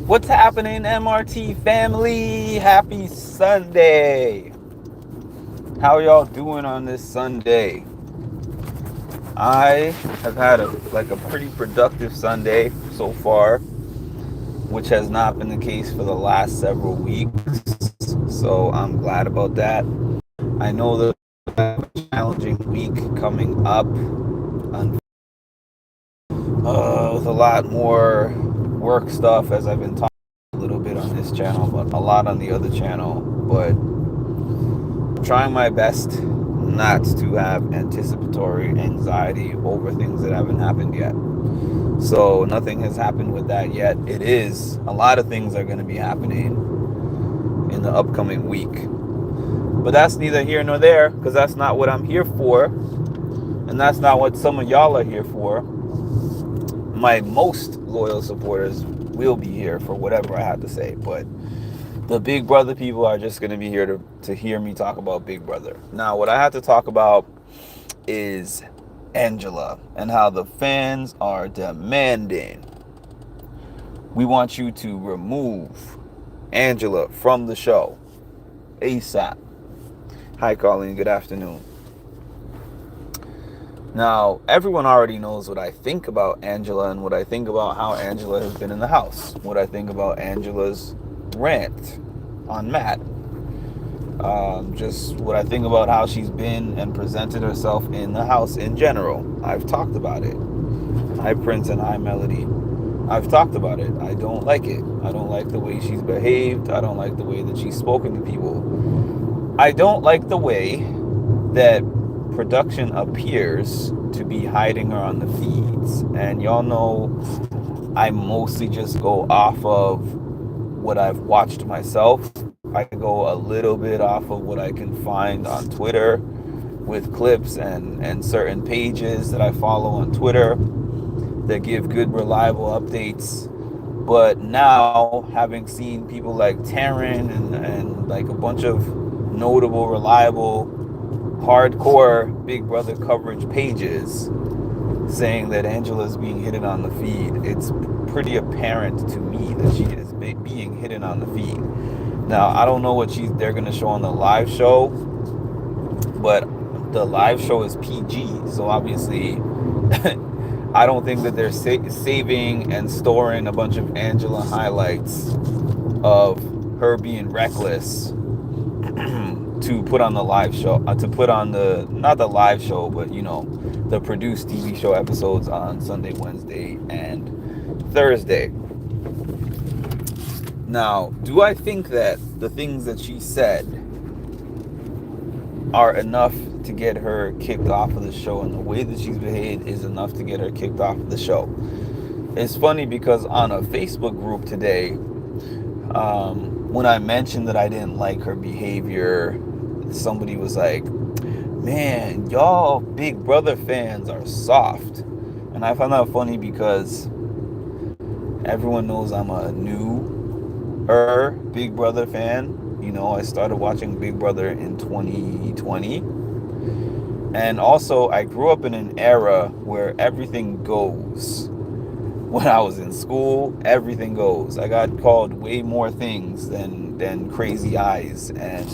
What's happening, MRT family? Happy Sunday. How y'all doing on this Sunday? I have had a pretty productive Sunday so far, which has not been the case for the last several weeks. So I'm glad about that. I know that I have a challenging week coming up, with a lot more work stuff, as I've been talking a little bit on this channel, but a lot on the other channel. But trying my best not to have anticipatory anxiety over things that haven't happened yet. So nothing has happened with that yet. It is a lot of things are going to be happening in the upcoming week. But that's neither here nor there, because that's not what I'm here for. And that's not what some of y'all are here for. My most loyal supporters will be here for whatever I have to say. But the Big Brother people are just going to be here to hear me talk about Big Brother. Now, what I have to talk about is Angela and how the fans are demanding. We want you to remove Angela from the show ASAP. Hi, Colleen. Good afternoon. Now, everyone already knows what I think about Angela and what I think about how Angela has been in the house. What I think about Angela's rant on Matt. Just what I think about how she's been and presented herself in the house in general. I've talked about it. Hi, Prince, and hi, Melody. I've talked about it. I don't like it. I don't like the way she's behaved. I don't like the way that she's spoken to people. I don't like the way that production appears to be hiding her on the feeds. And y'all know I mostly just go off of what I've watched myself. I go a little bit off of what I can find on Twitter with clips and certain pages that I follow on Twitter that give good, reliable updates. But now, having seen people like Taryn and like a bunch of notable, reliable, hardcore Big Brother coverage pages saying that Angela's being hidden on the feed, it's pretty apparent to me that she is being hidden on the feed. Now, I don't know what they're going to show on the live show, but the live show is PG, so obviously I don't think that they're saving and storing a bunch of Angela highlights of her being reckless to put on the live show, to put on not the live show, but the produced TV show episodes on Sunday, Wednesday, and Thursday. Now, do I think that the things that she said are enough to get her kicked off of the show, and the way that she's behaved is enough to get her kicked off of the show? It's funny because on a Facebook group today, when I mentioned that I didn't like her behavior, somebody was like, man, y'all Big Brother fans are soft. And I found that funny because everyone knows I'm a newer Big Brother fan. I started watching Big Brother in 2020. And also, I grew up in an era where everything goes. When I was in school, everything goes. I got called way more things than crazy eyes, and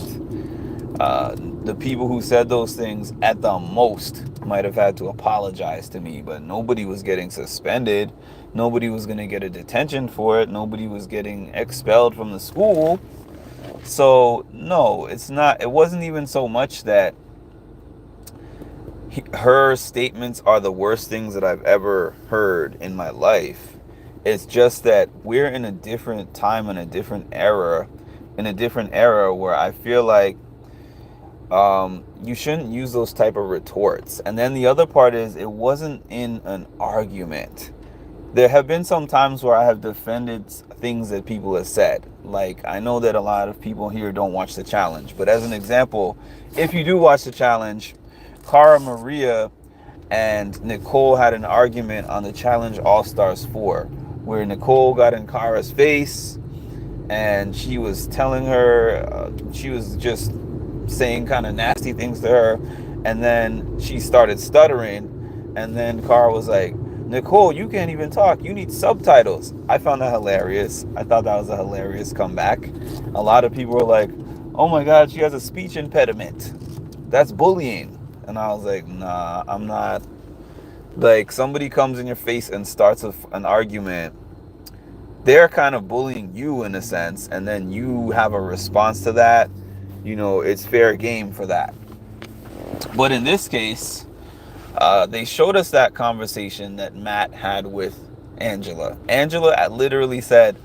the people who said those things at the most might have had to apologize to me, but nobody was getting suspended. Nobody was going to get a detention for it. Nobody was getting expelled from the school. So no, it wasn't even so much that her statements are the worst things that I've ever heard in my life. It's just that we're in a different time, in a different era where I feel like you shouldn't use those type of retorts. And then the other part is, it wasn't in an argument. There have been some times where I have defended things that people have said. Like, I know that a lot of people here don't watch the challenge, but as an example, if you do watch the challenge, Cara Maria and Nicole had an argument on the Challenge All-Stars 4, where Nicole got in Cara's face and she was telling her, she was just saying kind of nasty things to her, and then she started stuttering, and then Cara was like, Nicole, you can't even talk. You need subtitles. I found that hilarious. I thought that was a hilarious comeback. A lot of people were like, oh my God, she has a speech impediment. That's bullying. And I was like, nah, I'm not. Like, somebody comes in your face and starts an argument, they're kind of bullying you in a sense, and then you have a response to that. It's fair game for that. But in this case, they showed us that conversation that Matt had with Angela. Angela literally said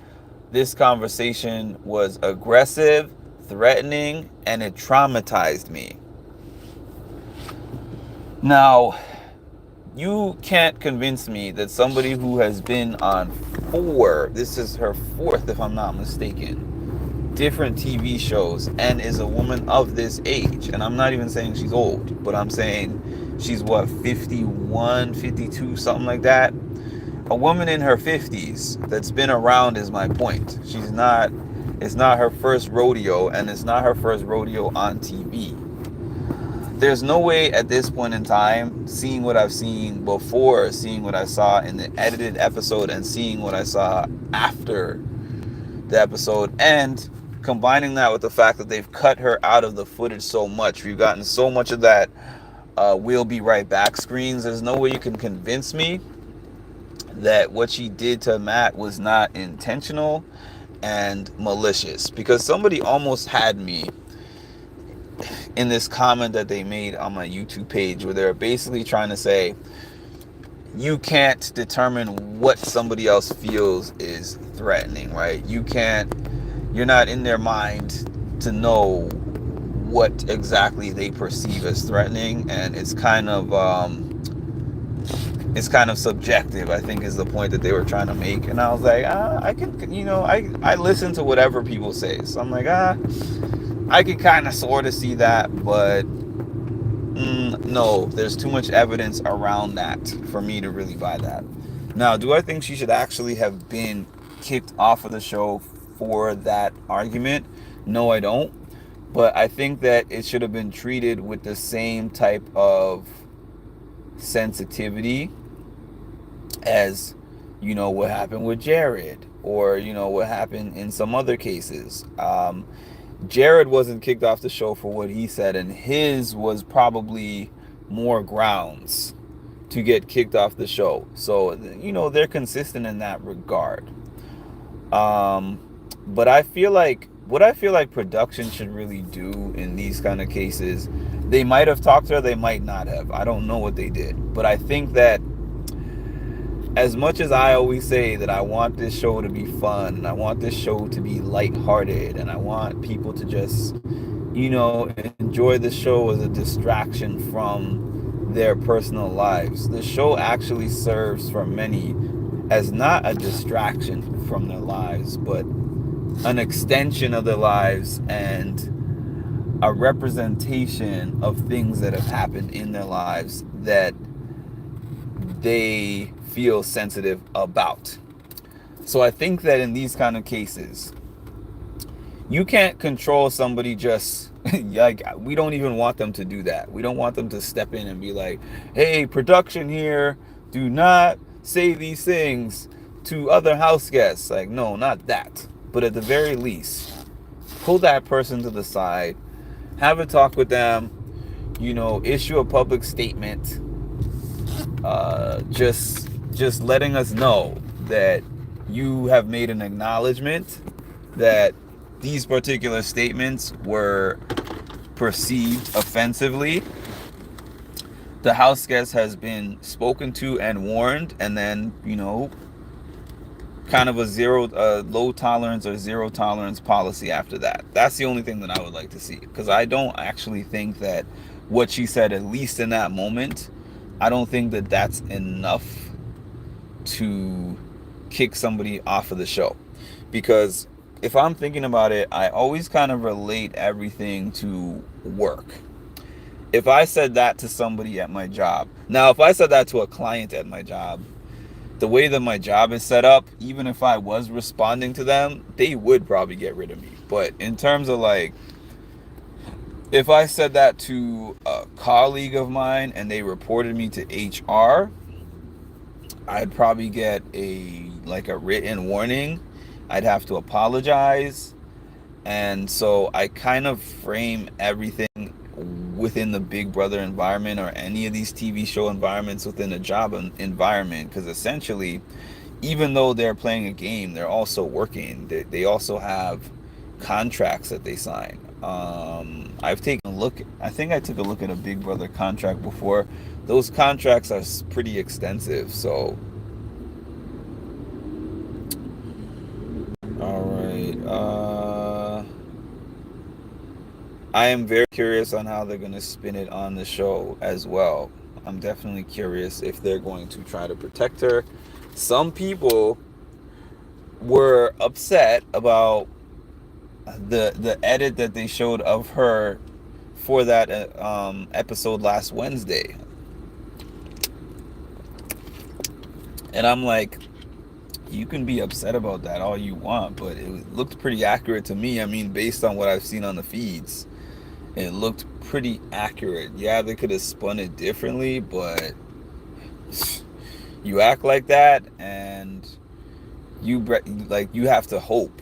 this conversation was aggressive, threatening, and it traumatized me. Now, you can't convince me that somebody who has been on this is her fourth, if I'm not mistaken, different TV shows, and is a woman of this age. And I'm not even saying she's old, but I'm saying she's 51, 52, something like that. A woman in her 50s that's been around is my point. It's not her first rodeo, and it's not her first rodeo on TV. There's no way at this point in time, seeing what I've seen before, seeing what I saw in the edited episode, and seeing what I saw after the episode, and combining that with the fact that they've cut her out of the footage so much, we've gotten so much of that we'll be right back screens. There's no way you can convince me that what she did to Matt was not intentional and malicious, because somebody almost had me in this comment that they made on my YouTube page, where they're basically trying to say you can't determine what somebody else feels is threatening, right? You're not in their mind to know what exactly they perceive as threatening, and it's kind of subjective, I think, is the point that they were trying to make. And I was like, I can, I listen to whatever people say, so I'm like, I can kind of sort of see that, but no, there's too much evidence around that for me to really buy that. Now, do I think she should actually have been kicked off of the show for that argument? No, I don't. But I think that it should have been treated with the same type of sensitivity as, what happened with Jared, or, what happened in some other cases. Jared wasn't kicked off the show for what he said, and his was probably more grounds to get kicked off the show. So, they're consistent in that regard. But I feel like production should really do in these kind of cases, they might have talked to her, they might not have. I don't know what they did. But I think that as much as I always say that I want this show to be fun, and I want this show to be lighthearted, and I want people to just, enjoy the show as a distraction from their personal lives, the show actually serves for many as not a distraction from their lives, but an extension of their lives and a representation of things that have happened in their lives that they feel sensitive about. So I think that in these kind of cases, you can't control somebody just like, we don't even want them to do that. We don't want them to step in and be like, hey, production here, do not say these things to other house guests. Like, no, not that. But at the very least, pull that person to the side, have a talk with them, issue a public statement, just letting us know that you have made an acknowledgement that these particular statements were perceived offensively. The house guest has been spoken to and warned, and then, kind of a low tolerance or zero tolerance policy after that. That's the only thing that I would like to see, because I don't actually think that what she said, at least in that moment, I don't think that that's enough to kick somebody off of the show. Because if I'm thinking about it, I always kind of relate everything to work. If I said that to somebody at my job, now if I said that to a client at my job, the way that my job is set up, even if I was responding to them, they would probably get rid of me. But in terms of like, if I said that to a colleague of mine and they reported me to HR, I'd probably get a written warning. I'd have to apologize. And so I kind of frame everything within the Big Brother environment or any of these TV show environments within a job environment, because essentially, even though they're playing a game, they're also working. They also have contracts that they sign. I've taken a look. I think I took a look at a Big Brother contract before. Those contracts are pretty extensive. So, all right. I am very curious on how they're going to spin it on the show as well. I'm definitely curious if they're going to try to protect her. Some people were upset about the edit that they showed of her for that episode last Wednesday. And I'm like, you can be upset about that all you want, but it looked pretty accurate to me. I mean, based on what I've seen on the feeds, it looked pretty accurate. Yeah, they could have spun it differently, but you act like that, and you have to hope.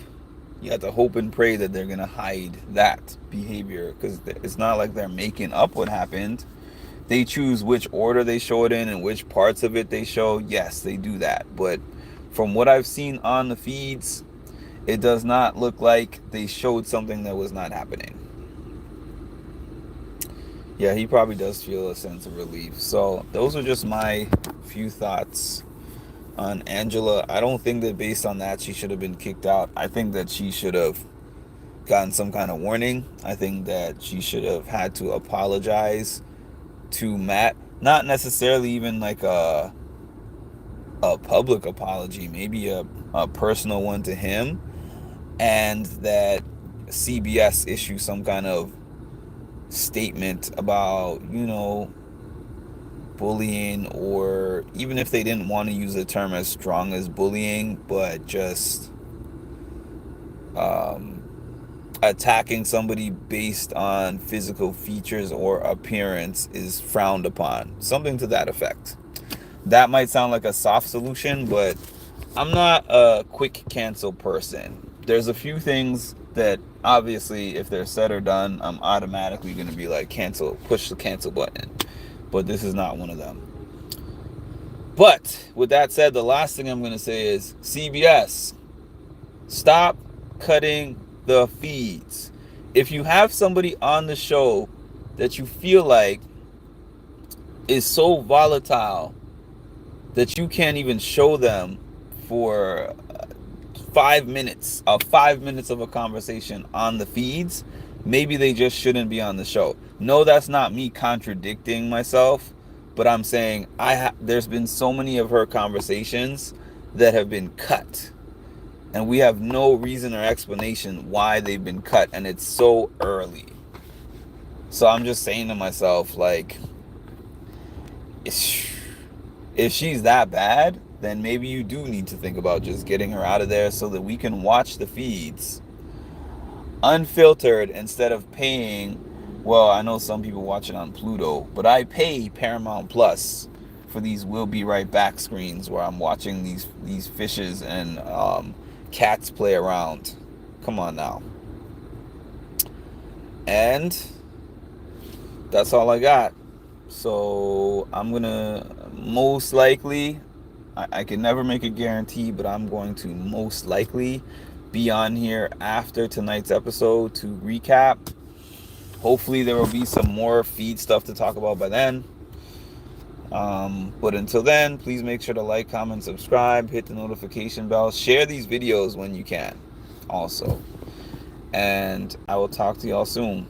You have to hope and pray that they're gonna hide that behavior, because it's not like they're making up what happened. They choose which order they show it in and which parts of it they show. Yes, they do that, but from what I've seen on the feeds, it does not look like they showed something that was not happening. Yeah, he probably does feel a sense of relief. So those are just my few thoughts on Angela. I don't think that based on that she should have been kicked out. I think that she should have gotten some kind of warning. I think that she should have had to apologize to Matt. Not necessarily even like a public apology, maybe a personal one to him, and that CBS issue some kind of statement about, bullying, or even if they didn't want to use a term as strong as bullying, but just attacking somebody based on physical features or appearance is frowned upon. Something to that effect. That might sound like a soft solution, but I'm not a quick cancel person. There's a few things that obviously, if they're said or done, I'm automatically going to be like, cancel, push the cancel button. But this is not one of them. But with that said, the last thing I'm going to say is, CBS, stop cutting the feeds. If you have somebody on the show that you feel like is so volatile that you can't even show them for 5 minutes of a conversation on the feeds, maybe they just shouldn't be on the show. No, that's not me contradicting myself, but I'm saying there's been so many of her conversations that have been cut, and we have no reason or explanation why they've been cut, and it's so early. So I'm just saying to myself, like, if she's that bad, then maybe you do need to think about just getting her out of there so that we can watch the feeds unfiltered instead of paying. Well, I know some people watch it on Pluto, but I pay Paramount Plus for these "We'll Be Right Back" screens where I'm watching these fishes and cats play around. Come on now. And that's all I got. So I'm gonna most likely, I can never make a guarantee, but I'm going to most likely be on here after tonight's episode to recap. Hopefully there will be some more feed stuff to talk about by then. But until then, please make sure to like, comment, subscribe, hit the notification bell, share these videos when you can also. And I will talk to y'all soon.